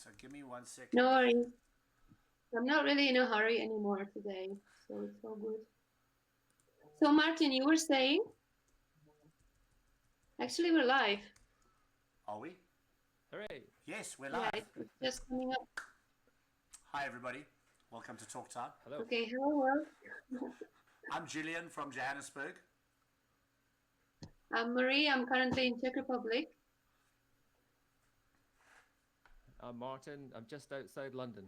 So give me 1 second. No worries. I'm not really in a hurry anymore today, so it's all good. So Martin, you were saying? Actually, we're live. Are we? Hooray! Yes, we're Yeah, live. it's just coming up. Hi, everybody. Welcome to Talk Time. Hello. Okay, hello. I'm Julian from Johannesburg. I'm Marie. I'm currently in Czech Republic. I'm Martin. I'm just outside London.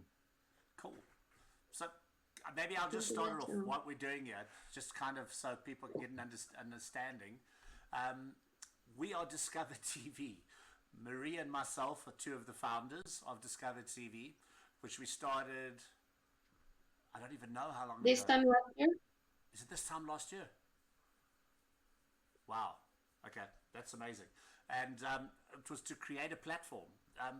Cool. So maybe I'll just start off what we're doing here, just kind of so people can get an understanding. We are Discover TV. Marie and myself are two of the founders of Discover TV, which we started, I don't even know how long This ago. time last year? Is it this time last year? Wow. Okay, that's amazing. And it was to create a platform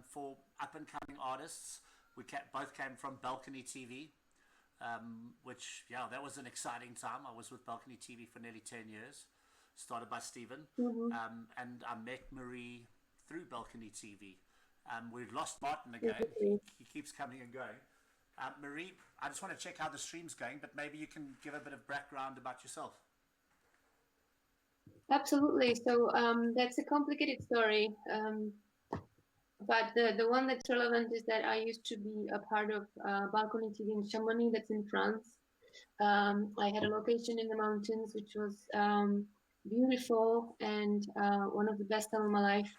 for up and coming artists. We both came from Balcony TV, which, yeah, that was an exciting time. I was with Balcony TV for nearly 10 years, started by Stephen. And I met Marie through Balcony TV. We've lost Martin again. He keeps coming and going. Marie, I just want to check how the stream's going, but maybe you can give a bit of background about yourself. Absolutely. So that's a complicated story. But the one that's relevant is that I used to be a part of Balcony TV in Chamonix, that's in France. I had a location in the mountains, which was beautiful and one of the best time of my life.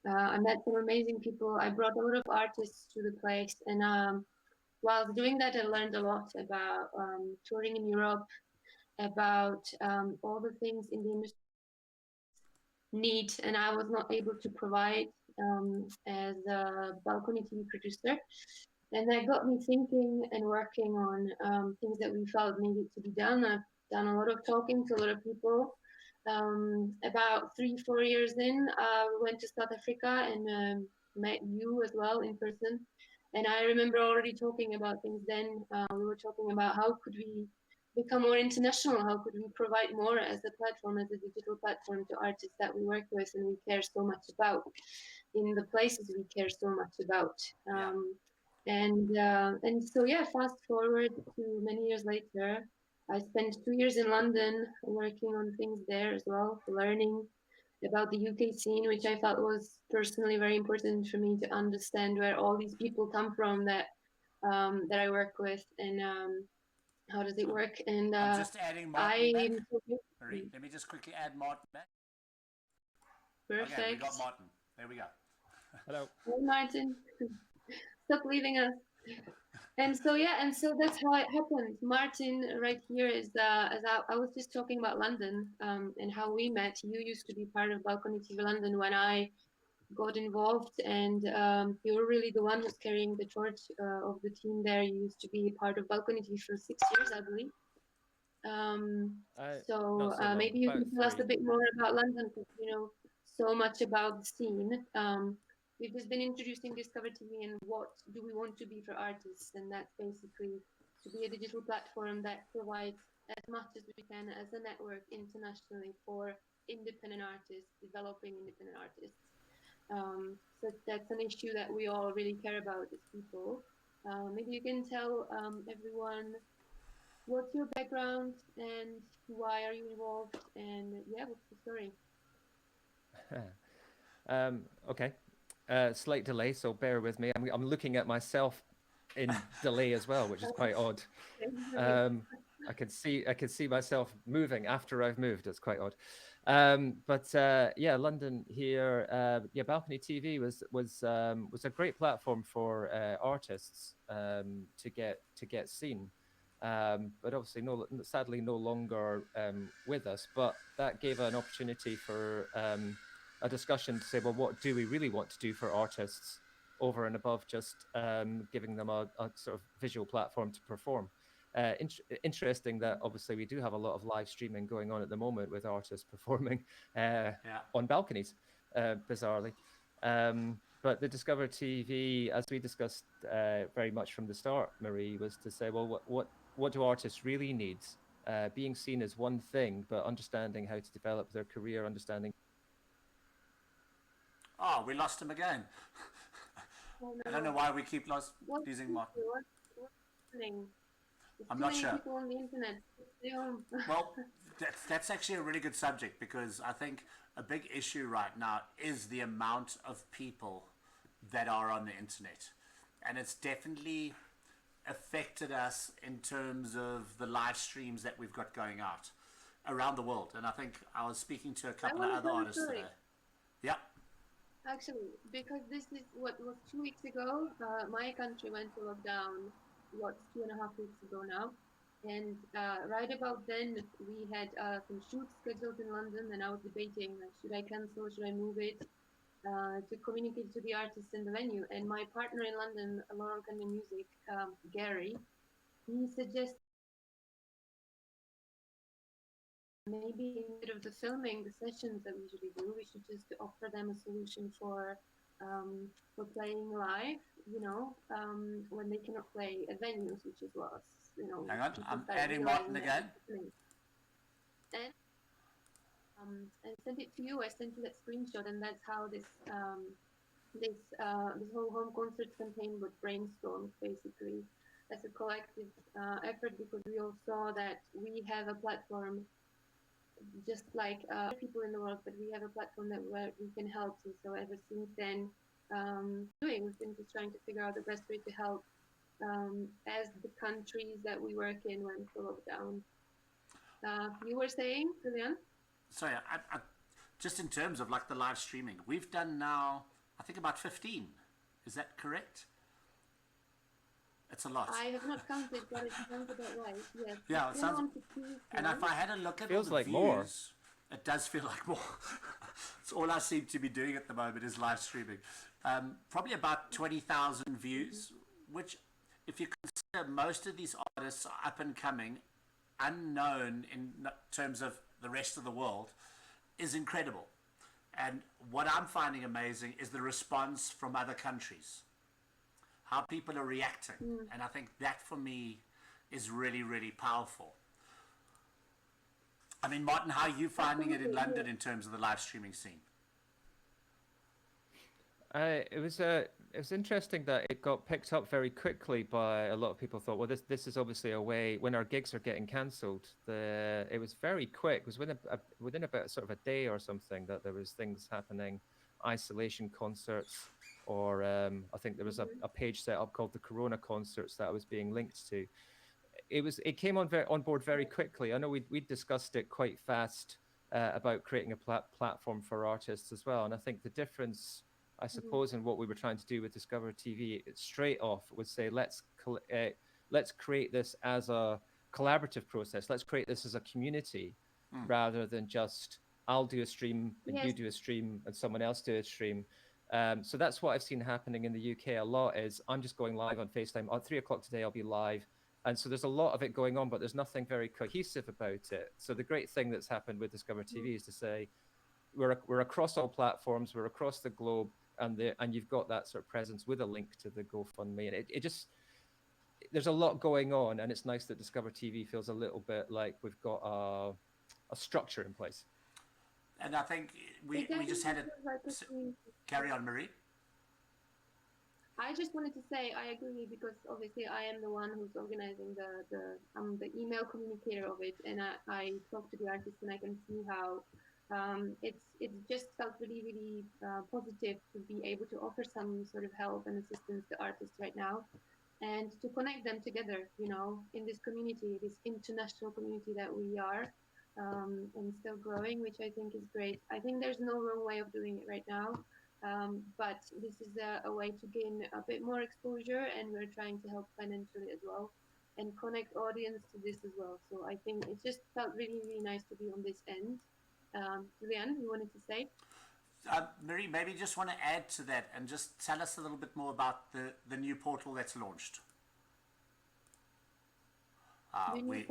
I met some amazing people. I brought a lot of artists to the place. And while doing that, I learned a lot about touring in Europe, about all the things in the industry need and I was not able to provide as a Balcony TV producer. And that got me thinking and working on things that we felt needed to be done. I've done a lot of talking to a lot of people. About 3-4 years in, we went to South Africa and met you as well in person. And I remember already talking about things then. We were talking about how could we become more international? How could we provide more as a platform, as a digital platform to artists that we work with and we care so much about in the places we care so much about? And so yeah, fast forward to many years later, I spent 2 years in London working on things there as well, learning about the UK scene, which I felt was personally very important for me to understand where all these people come from that that I work with and how does it work? And I'm just adding Martin back. Marie, let me just quickly add Martin back. Perfect. Okay, we got Martin. There we go. Hello. Hey, Martin. Stop leaving us. And so that's how it happened. Martin right here is as I was just talking about London and how we met. You used to be part of Balcony TV London when I got involved, and you were really the one who's carrying the torch of the team there. You used to be part of Balcony TV for 6 years, I believe. So maybe you can tell us a bit more about London, because you know so much about the scene. We've just been introducing Discover TV and what do we want to be for artists, and that's basically to be a digital platform that provides as much as we can as a network internationally for independent artists, developing independent artists. So that's an issue that we all really care about as people. Maybe you can tell everyone what's your background and why are you involved, and yeah, what's the story? Okay. Slight delay, so bear with me. I'm looking at myself in delay as well, which is quite odd. I can see myself moving after I've moved. It's quite odd. Yeah, London here. Yeah, Balcony TV was a great platform for artists to get seen. But obviously, sadly, no longer with us. But that gave an opportunity for a discussion to say, well, what do we really want to do for artists over and above just giving them a sort of visual platform to perform? Interesting that obviously we do have a lot of live streaming going on at the moment with artists performing on balconies, bizarrely. But the Discover TV, as we discussed very much from the start, Marie, was to say, well, what do artists really need? Being seen is one thing, but understanding how to develop their career, understanding. Oh, we lost him again. Oh, I don't know no. why we keep What's losing Martin. what's happening? There's I'm too not many sure. people on the internet. Stay home. Well, that's actually a really good subject, because I think a big issue right now is the amount of people that are on the internet. And it's definitely affected us in terms of the live streams that we've got going out around the world. And I think I was speaking to a I couple of want to other tell a artists story. today. Yeah. Actually, because this is what was 2 weeks ago. My country went to lockdown. What's 2.5 weeks ago now? And right about then, we had some shoots scheduled in London, and I was debating like, should I cancel, should I move it, to communicate to the artists in the venue. And my partner in London, Laurel Canyon Music, Gary, he suggested maybe instead of the filming the sessions that we usually do, we should just offer them a solution for playing live, when they cannot play at venues, which is what Hang on. people I'm start adding realizing Martin that again. it's happening. And I sent it to you. I sent you that screenshot, and that's how this whole home concerts campaign was brainstormed, basically as a collective effort, because we all saw that we have a platform just like people in the world, but we have a platform that where we can help. And so ever since then, we've been just trying to figure out the best way to help as the countries that we work in went to lockdown. You were saying, Julian? Sorry, just in terms of like the live streaming, we've done now, I think, about 15. Is that correct? It's a lot. I have not counted, but it sounds about right. Yes. Yeah, it sounds. And if I had a look at Feels all the like views, more. it does feel like more. It's all I seem to be doing at the moment is live streaming. Probably about 20,000 views, which, if you consider most of these artists are up and coming, unknown in terms of the rest of the world, is incredible. And what I'm finding amazing is the response from other countries, how people are reacting. And I think that for me is really, really powerful. I mean, Martin, how are you finding it in London in terms of the live streaming scene? It was interesting that it got picked up very quickly by a lot of people. Thought, well, this is obviously a way when our gigs are getting cancelled. It was very quick. It was within about sort of a day or something that there was things happening, isolation concerts, or I think there was a page set up called the Corona Concerts that I was being linked to. It came on board very quickly. I know we discussed it quite fast about creating a platform for artists as well, and I think the difference, I suppose, in what we were trying to do with DiscovrTV, straight off would say, let's create this as a collaborative process. Let's create this as a community rather than just I'll do a stream and you do a stream and someone else do a stream. So that's what I've seen happening in the UK a lot. Is I'm just going live on FaceTime at 3 o'clock today. I'll be live. And so there's a lot of it going on, but there's nothing very cohesive about it. So the great thing that's happened with DiscovrTV is to say we're across all platforms, we're across the globe, and you've got that sort of presence with a link to the GoFundMe, and it just, there's a lot going on, and it's nice that DiscovrTV feels a little bit like we've got a structure in place. And I think we just had it. Carry on, Marie. I just wanted to say I agree, because obviously I am the one who's organizing I'm the email communicator of it, and I talk to the artists, and I can see how it's just felt really, really positive to be able to offer some sort of help and assistance to artists right now, and to connect them together, in this community, this international community that we are, and still growing, which I think is great. I think there's no wrong way of doing it right now. But this is a way to gain a bit more exposure, and we're trying to help financially as well and connect audience to this as well. So I think it just felt really, really nice to be on this end. Julian, you wanted to say? Marie, maybe just want to add to that and just tell us a little bit more about the new portal that's launched. We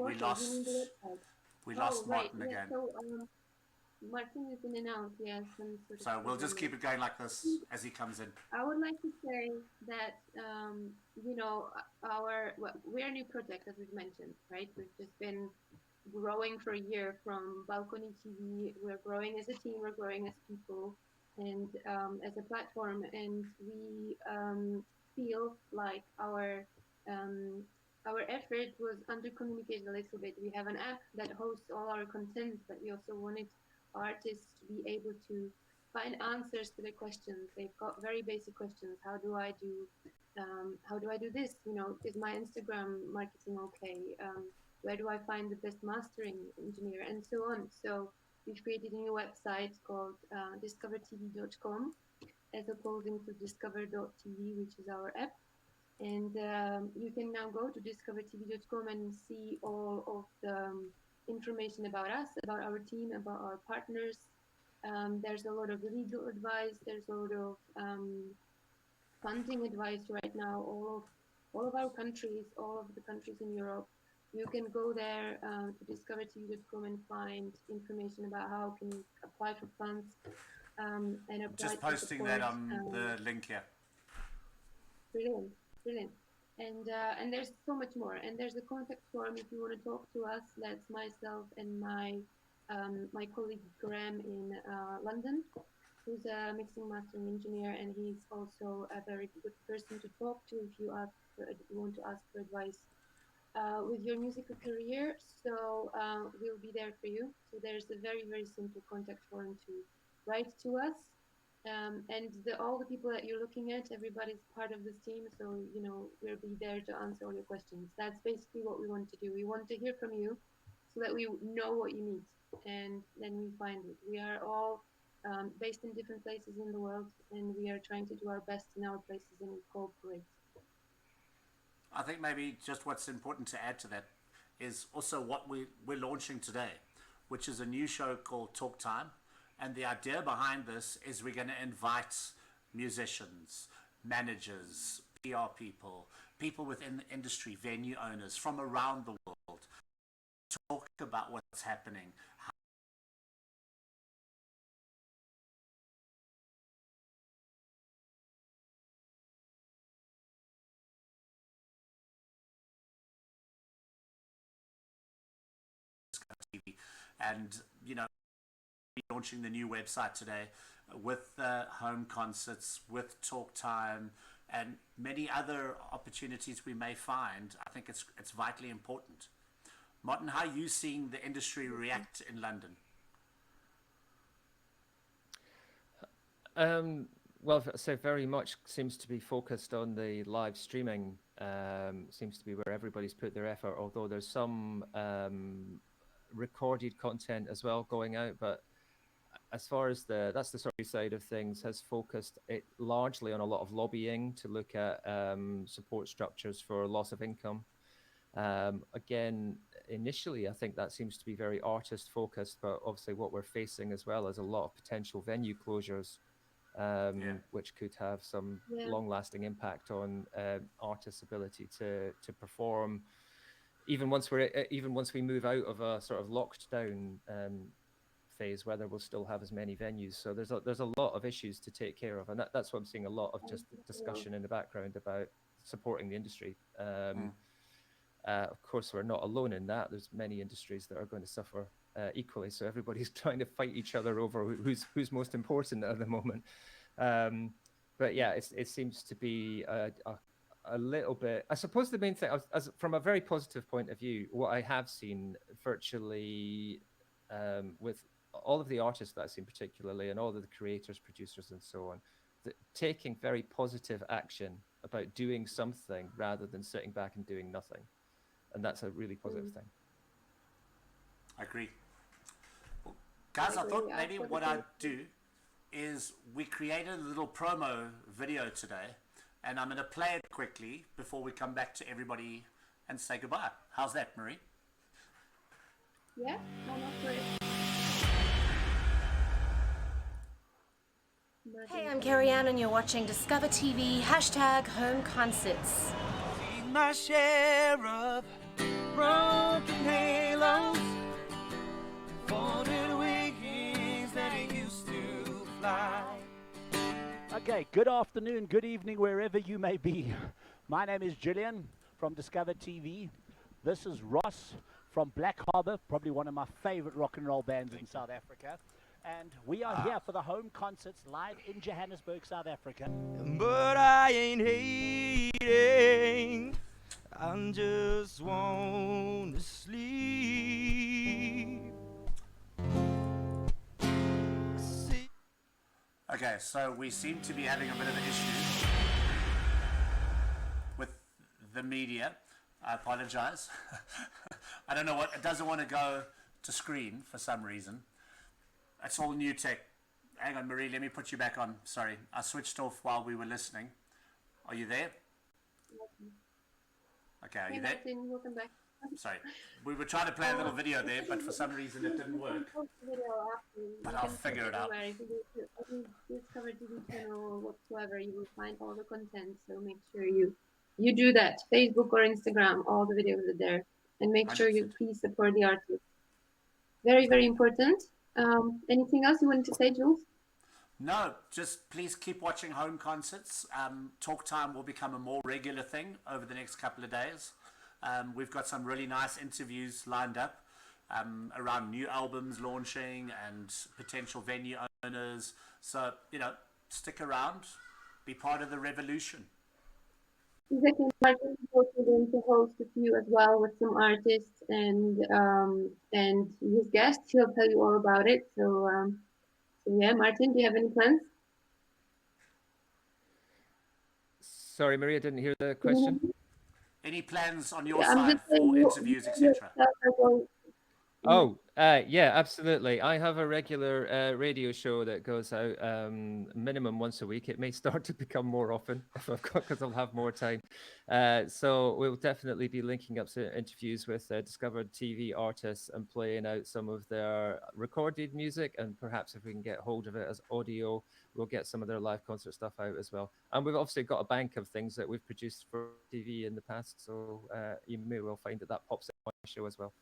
lost Martin again. So, Martin has been announced, yes. So we'll just keep it going like this as he comes in. I would like to say that, we're a new project, as we've mentioned, right? We've just been growing for a year from Balcony TV. We're growing as a team, we're growing as people. and as a platform, and we feel like our effort was under communicated a little bit. We have an app that hosts all our content, but we also wanted artists to be able to find answers to their questions. They've got very basic questions. How do I do this? You know, is my Instagram marketing okay? Where do I find the best mastering engineer, and so on. So we've created a new website called DiscovrTV.com, as opposing to Discover.tv, which is our app. And you can now go to DiscoverTV.com and see all of the information about us, about our team, about our partners. There's a lot of legal advice. There's a lot of funding advice right now. All of our countries, all of the countries in Europe, you can go there to DiscoverTV.com and find information about how can you apply for funds and apply. Just posting that on the link here. Brilliant, brilliant. And there's so much more. And there's a contact form if you want to talk to us. That's myself and my colleague Graham in London, who's a mixing mastering engineer, and he's also a very good person to talk to if you want to ask for advice with your musical career. So we'll be there for you. So there's a very, very simple contact form to write to us. And all the people that you're looking at, everybody's part of this team. So, you know, we'll be there to answer all your questions. That's basically what we want to do. We want to hear from you so that we know what you need, and then we find it. We are all based in different places in the world, and we are trying to do our best in our places and cooperate. I think maybe just what's important to add to that is also what we're launching today, which is a new show called Talk Time. And the idea behind this is we're going to invite musicians, managers, PR people, people within the industry, venue owners from around the world, to talk about what's happening. And, you know, launching the new website today with home concerts, with Talk Time, and many other opportunities we may find. I think it's vitally important. Martin, how are you seeing the industry react in London? Well, so very much seems to be focused on the live streaming. Seems to be where everybody's put their effort, although there's some recorded content as well going out, but as far as that's the story side of things, has focused it largely on a lot of lobbying to look at support structures for loss of income. Again, initially, I think that seems to be very artist focused, but obviously what we're facing as well is a lot of potential venue closures, which could have some long lasting impact on artists' ability to perform. Even once we move out of a sort of locked down phase, whether we'll still have as many venues. So there's a lot of issues to take care of, and that's what I'm seeing a lot of just discussion in the background about supporting the industry. Of course, we're not alone in that. There's many industries that are going to suffer equally. So everybody's trying to fight each other over who's most important at the moment. But yeah, it seems to be a little bit. I suppose the main thing, as from a very positive point of view, what I have seen virtually with all of the artists that I've seen particularly, and all of the creators, producers, and so on, taking very positive action about doing something rather than sitting back and doing nothing. And that's a really positive thing. I agree. Well, guys, I thought maybe what I'd do is we created a little promo video today, and I'm going to play it quickly before we come back to everybody and say goodbye. How's that, Marie? Yeah, I'm up for it. Hey, I'm Carrie Ann, and you're watching Discover TV, #Home Concerts. My share of broken halos, folded wings that it used to fly. Okay, good afternoon, good evening, wherever you may be. My name is Gillian from Discover TV. This is Ross from Black Harbour, probably one of my favorite rock and roll bands in South Africa. and we are here for the home concerts live in Johannesburg, South Africa. But I ain't hating, I just want to sleep. Okay, so we seem to be having a bit of an issue with the media. I apologize. I don't know what, it doesn't want to go to screen for some reason. It's all new tech. Hang on, Marie, let me put you back on. Sorry, I switched off while we were listening. Are you there? Okay, are you there? Martin, welcome back. Sorry, we were trying to play a little video there, but for some reason it didn't work. But I'll figure it out. If you go to any Discover TV channel or whatsoever, you will find all the content. So make sure you do that. Facebook or Instagram, all the videos are there, and make sure you 100%. please support the artists. Very, very important. Anything else you wanted to say, Jules? No, just please keep watching home concerts. Talk time will become a more regular thing over the next couple of days. We've got some really nice interviews lined up around new albums launching and potential venue owners. So, stick around, be part of the revolution. Exactly. Martin is also going to host a few as well with some artists and his guests. He'll tell you all about it. So yeah, Martin, do you have any plans? Sorry, Maria, didn't hear the question. Any plans on your Yeah, I'm side just saying for interviews, etc.? Oh, yeah, absolutely. I have a regular radio show that goes out minimum once a week. It may start to become more often if I've got, because I'll have more time. So we'll definitely be linking up to interviews with Discovered TV artists and playing out some of their recorded music. And perhaps if we can get hold of it as audio, we'll get some of their live concert stuff out as well. And we've obviously got a bank of things that we've produced for TV in the past. So you may well find that pops up on my show as well.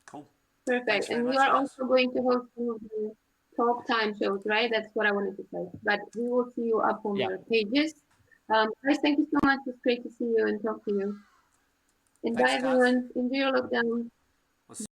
Cool. Perfect. And you are also going to host some of the talk time shows, right? That's what I wanted to say. But we will see you up on the pages. Guys, thank you so much. It's great to see you and talk to you. And bye, everyone. Enjoy your lockdown.